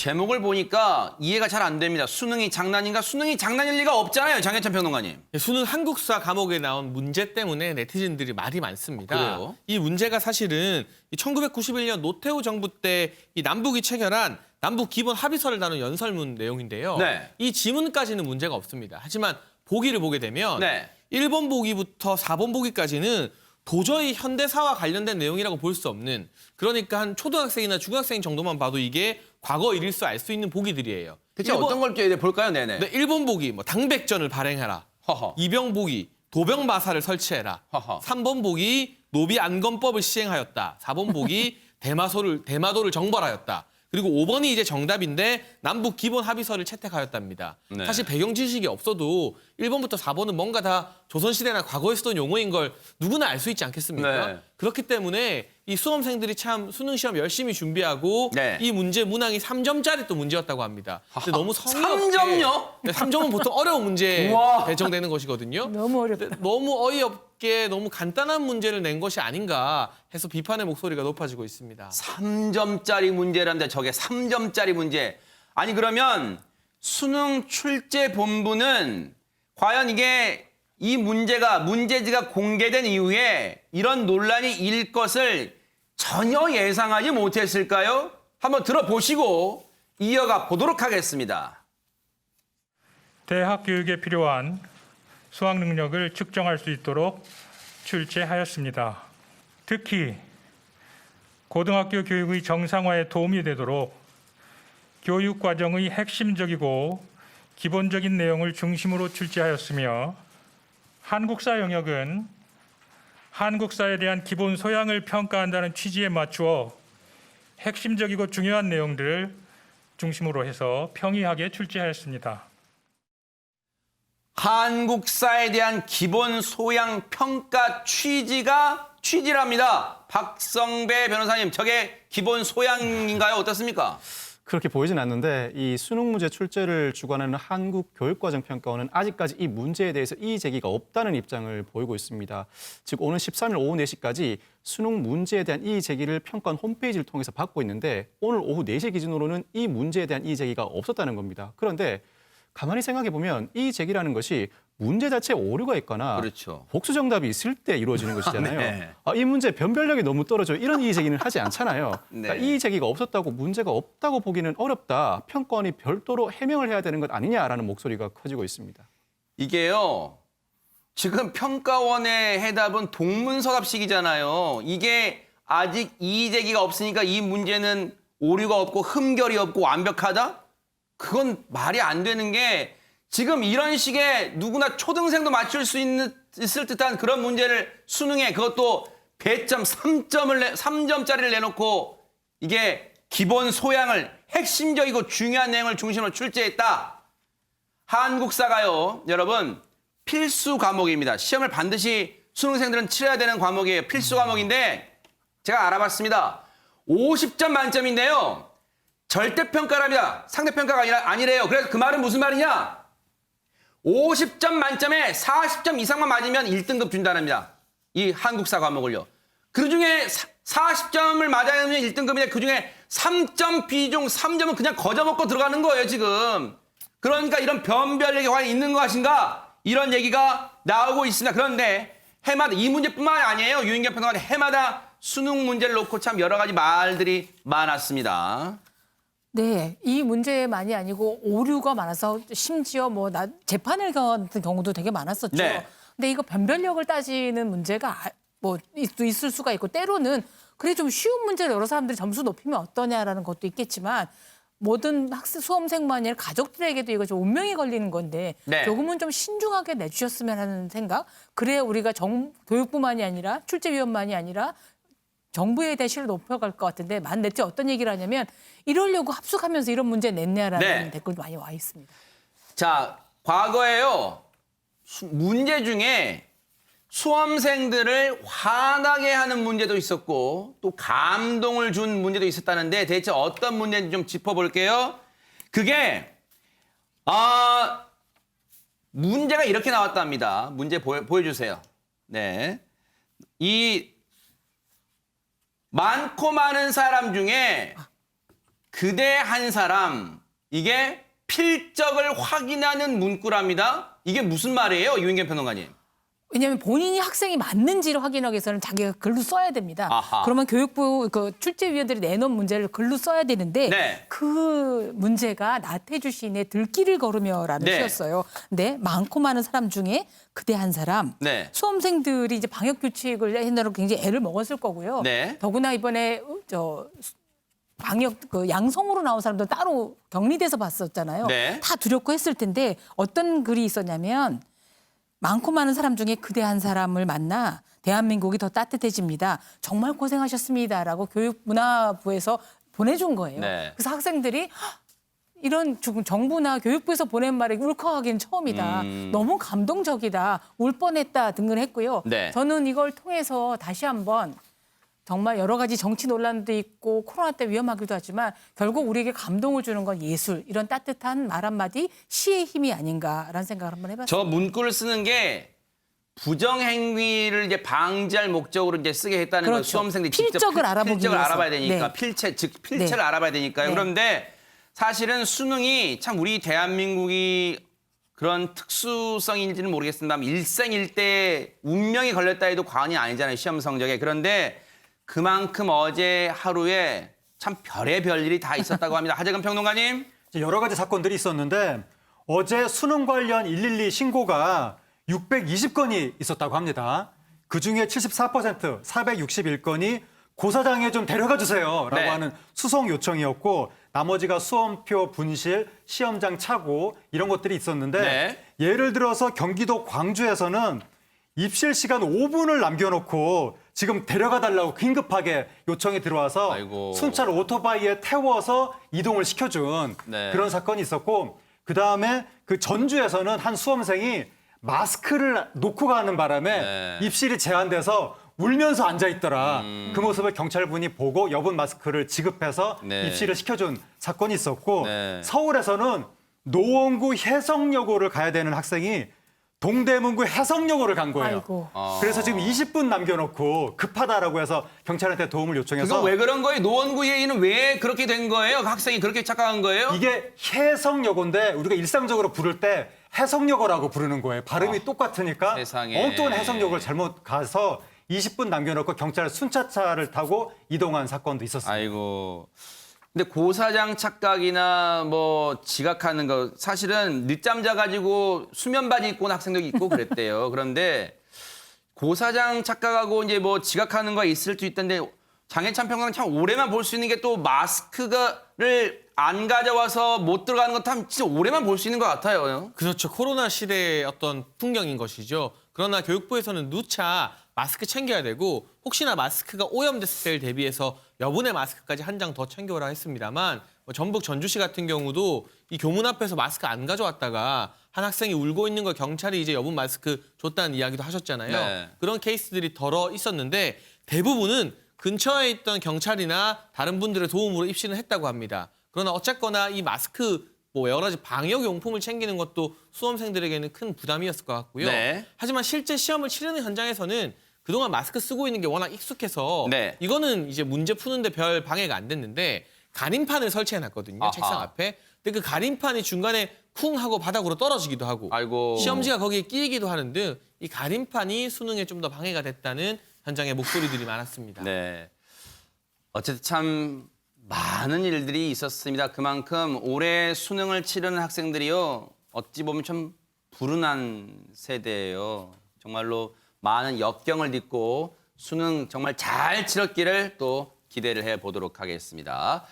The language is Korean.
제목을 보니까 이해가 잘 안 됩니다. 수능이 장난인가? 수능이 장난일 리가 없잖아요, 장혜찬 평론가님. 수능 한국사 과목에 나온 문제 때문에 네티즌들이 말이 많습니다. 그래요? 이 문제가 사실은 1991년 노태우 정부 때 이 남북이 체결한 남북 기본 합의서를 다룬 연설문 내용인데요. 네. 이 지문까지는 문제가 없습니다. 하지만 보기를 보게 되면 네. 1번 보기부터 4번 보기까지는 도저히 현대사와 관련된 내용이라고 볼 수 없는, 그러니까 한 초등학생이나 중학생 정도만 봐도 이게 과거 일일 수 알 수 있는 보기들이에요. 대체 어떤 걸 볼까요? 네네. 네, 1번 보기, 뭐 당백전을 발행해라. 허허. 2번 보기, 도병마사를 설치해라. 허허. 3번 보기, 노비안검법을 시행하였다. 4번 보기, 대마도를 정벌하였다. 그리고 5번이 이제 정답인데 남북 기본 합의서를 채택하였답니다. 네. 사실 배경 지식이 없어도 1번부터 4번은 뭔가 다 조선시대나 과거에 쓰던 용어인 걸 누구나 알 수 있지 않겠습니까? 네. 그렇기 때문에 이 수험생들이 참 수능 시험 열심히 준비하고 네. 이 문제 문항이 3점짜리 또 문제였다고 합니다. 근데 너무 성의 없게 3점요? 네, 3점은 보통 어려운 문제 우와. 배정되는 것이거든요. 너무 어렵다. 근데 너무 어이없게 너무 간단한 문제를 낸 것이 아닌가 해서 비판의 목소리가 높아지고 있습니다. 3점짜리 문제란데 저게 3점짜리 문제. 아니 그러면 수능 출제 본부는 과연 이게 이 문제지가 공개된 이후에 이런 논란이 일 것을 전혀 예상하지 못했을까요? 한번 들어보시고 이어가 보도록 하겠습니다. 대학 교육에 필요한 수학 능력을 측정할 수 있도록 출제하였습니다. 특히 고등학교 교육의 정상화에 도움이 되도록 교육 과정의 핵심적이고 기본적인 내용을 중심으로 출제하였으며, 한국사 영역은 한국사에 대한 기본 소양을 평가한다는 취지에 맞추어 핵심적이고 중요한 내용들을 중심으로 해서 평이하게 출제하였습니다. 한국사에 대한 기본 소양 평가 취지랍니다. 박성배 변호사님, 저게 기본 소양인가요? 어떻습니까? 그렇게 보이진 않는데 이 수능 문제 출제를 주관하는 한국교육과정평가원은 아직까지 이 문제에 대해서 이의 제기가 없다는 입장을 보이고 있습니다. 즉 오는 13일 오후 4시까지 수능 문제에 대한 이의 제기를 평가원 홈페이지를 통해서 받고 있는데 오늘 오후 4시 기준으로는 이 문제에 대한 이의 제기가 없었다는 겁니다. 그런데 가만히 생각해 보면 이의 제기라는 것이 문제 자체에 오류가 있거나 그렇죠. 복수 정답이 있을 때 이루어지는 것이잖아요. 네. 이 문제 변별력이 너무 떨어져 이런 이의 제기는 하지 않잖아요. 그러니까 네. 이의 제기가 없었다고 문제가 없다고 보기는 어렵다. 평가원이 별도로 해명을 해야 되는 것 아니냐라는 목소리가 커지고 있습니다. 이게요, 지금 평가원의 해답은 동문서답식이잖아요. 이게 아직 이의 제기가 없으니까 이 문제는 오류가 없고 흠결이 없고 완벽하다? 그건 말이 안 되는 게 지금 이런 식의 누구나 초등생도 맞출 수 있을 듯한 그런 문제를 수능에 그것도 배점 3점짜리를 내놓고 이게 기본 소양을 핵심적이고 중요한 내용을 중심으로 출제했다. 한국사가요, 여러분 필수 과목입니다. 시험을 반드시 수능생들은 치러야 되는 과목이에요. 필수 과목인데 제가 알아봤습니다. 50점 만점인데요. 절대평가랍니다. 상대평가가 아니래요. 그래서 그 말은 무슨 말이냐? 50점 만점에 40점 이상만 맞으면 1등급 준다랍니다. 이 한국사 과목을요. 그중에 40점을 맞아야 하면 1등급인데 그중에 3점 비중 3점은 그냥 거저먹고 들어가는 거예요, 지금. 그러니까 이런 변별력이 과연 있는 것인가? 이런 얘기가 나오고 있습니다. 그런데 해마다 이 문제뿐만 아니에요. 유인경 평론가는 해마다 수능 문제를 놓고 참 여러 가지 말들이 많았습니다. 네, 이 문제만이 아니고 오류가 많아서 심지어 재판을 같은 경우도 되게 많았었죠. 네. 근데 이거 변별력을 따지는 문제가 있을 수가 있고 때로는 그래 좀 쉬운 문제를 여러 사람들이 점수 높이면 어떠냐라는 것도 있겠지만 모든 수험생만이 아니라 가족들에게도 이거 좀 운명이 걸리는 건데 네. 조금은 좀 신중하게 내주셨으면 하는 생각. 그래야 우리가 교육부만이 아니라 출제위원만이 아니라 정부에 대한 신뢰를 높여갈 것 같은데 만냈지 어떤 얘기를 하냐면 이러려고 합숙하면서 이런 문제 냈냐라는 네. 댓글도 많이 와 있습니다. 자, 과거에요. 문제 중에 수험생들을 화나게 하는 문제도 있었고 또 감동을 준 문제도 있었다는데 대체 어떤 문제인지 좀 짚어볼게요. 그게 문제가 이렇게 나왔답니다. 문제 보여주세요. 네, 이 많고 많은 사람 중에 그대 한 사람 이게 필적을 확인하는 문구랍니다. 이게 무슨 말이에요, 유인경 평론가님? 왜냐하면 본인이 학생이 맞는지를 확인하기 위해서는 자기가 글로 써야 됩니다. 아하. 그러면 교육부 그 출제위원들이 내놓은 문제를 글로 써야 되는데 네. 그 문제가 나태주 시인의 들길을 걸으며라는 네. 시였어요. 근데 많고 많은 사람 중에 그대 한 사람. 네. 수험생들이 이제 방역 규칙을 해내려고 굉장히 애를 먹었을 거고요. 네. 더구나 이번에 방역 그 양성으로 나온 사람들 따로 격리돼서 봤었잖아요. 네. 다 두렵고 했을 텐데 어떤 글이 있었냐면 많고 많은 사람 중에 그대 한 사람을 만나 대한민국이 더 따뜻해집니다. 정말 고생하셨습니다라고 교육문화부에서 보내준 거예요. 네. 그래서 학생들이 이런 정부나 교육부에서 보낸 말에 울컥하기는 처음이다. 너무 감동적이다. 울 뻔했다 등을 했고요. 네. 저는 이걸 통해서 다시 한번 정말 여러 가지 정치 논란도 있고 코로나 때 위험하기도 하지만 결국 우리에게 감동을 주는 건 예술, 이런 따뜻한 말 한마디 시의 힘이 아닌가라는 생각을 한번 해봤습니다. 저 문구를 쓰는 게 부정행위를 이제 방지할 목적으로 이제 쓰게 했다는 걸 그렇죠. 수험생들이 필적을 알아보기 필적을 위해서. 알아봐야 되니까 네. 필체를 네. 알아봐야 되니까요. 네. 그런데 사실은 수능이 참 우리 대한민국이 그런 특수성인지는 모르겠습니다만 일생일대 운명이 걸렸다 해도 과언이 아니잖아요. 시험 성적에. 그런데 그만큼 어제 하루에 참 별의별 일이 다 있었다고 합니다. 하재근 평론가님. 여러 가지 사건들이 있었는데 어제 수능 관련 112 신고가 620건이 있었다고 합니다. 그중에 74% 461건이 고사장에 좀 데려가 주세요라고 네. 하는 수송 요청이었고 나머지가 수험표 분실, 시험장 착오 이런 것들이 있었는데 네. 예를 들어서 경기도 광주에서는 입실 시간 5분을 남겨놓고 지금 데려가 달라고 긴급하게 요청이 들어와서 아이고. 순찰 오토바이에 태워서 이동을 시켜준 네. 그런 사건이 있었고 그다음에 그 전주에서는 한 수험생이 마스크를 놓고 가는 바람에 네. 입실이 제한돼서 울면서 앉아 있더라. 그 모습을 경찰분이 보고 여분 마스크를 지급해서 네. 입실을 시켜준 사건이 있었고 네. 서울에서는 노원구 해성여고를 가야 되는 학생이 동대문구 해성여고를 간 거예요. 아이고. 그래서 지금 20분 남겨놓고 급하다라고 해서 경찰한테 도움을 요청해서 그거 왜 그런 거예요? 노원구 얘기는 왜 그렇게 된 거예요? 그 학생이 그렇게 착각한 거예요? 이게 해성여고인데 우리가 일상적으로 부를 때 해성여고라고 부르는 거예요. 발음이 똑같으니까 세상에. 엉뚱한 해성여고를 잘못 가서 20분 남겨놓고 경찰 순찰차를 타고 이동한 사건도 있었습니다. 아이고. 근데 고사장 착각이나 뭐 지각하는 거 사실은 늦잠 자가지고 수면 바지 입고 온 학생도 있고 그랬대요. 그런데 고사장 착각하고 이제 뭐 지각하는 거 있을 수 있던데 장해찬 평론가 참 올해만 볼 수 있는 게 또 마스크를 안 가져와서 못 들어가는 거 참 진짜 올해만 볼 수 있는 것 같아요. 그렇죠. 코로나 시대의 어떤 풍경인 것이죠. 그러나 교육부에서는 누차 마스크 챙겨야 되고 혹시나 마스크가 오염됐을 때를 대비해서 여분의 마스크까지 한 장 더 챙겨오라 했습니다만 전북 전주시 같은 경우도 이 교문 앞에서 마스크 안 가져왔다가 한 학생이 울고 있는 걸 경찰이 이제 여분 마스크 줬다는 이야기도 하셨잖아요. 네. 그런 케이스들이 덜어 있었는데 대부분은 근처에 있던 경찰이나 다른 분들의 도움으로 입시는 했다고 합니다. 그러나 어쨌거나 이 마스크 뭐 여러 가지 방역 용품을 챙기는 것도 수험생들에게는 큰 부담이었을 것 같고요. 네. 하지만 실제 시험을 치르는 현장에서는 그동안 마스크 쓰고 있는 게 워낙 익숙해서 네. 이거는 이제 문제 푸는데 별 방해가 안 됐는데 가림판을 설치해놨거든요. 아하. 책상 앞에. 근데 그 가림판이 중간에 쿵 하고 바닥으로 떨어지기도 하고 아이고. 시험지가 거기에 끼이기도 하는 등 이 가림판이 수능에 좀 더 방해가 됐다는 현장의 목소리들이 많았습니다. 네. 어쨌든 참 많은 일들이 있었습니다. 그만큼 올해 수능을 치르는 학생들이요. 어찌 보면 참 불운한 세대예요. 정말로 많은 역경을 딛고 수능 정말 잘 치렀기를 또 기대를 해보도록 하겠습니다.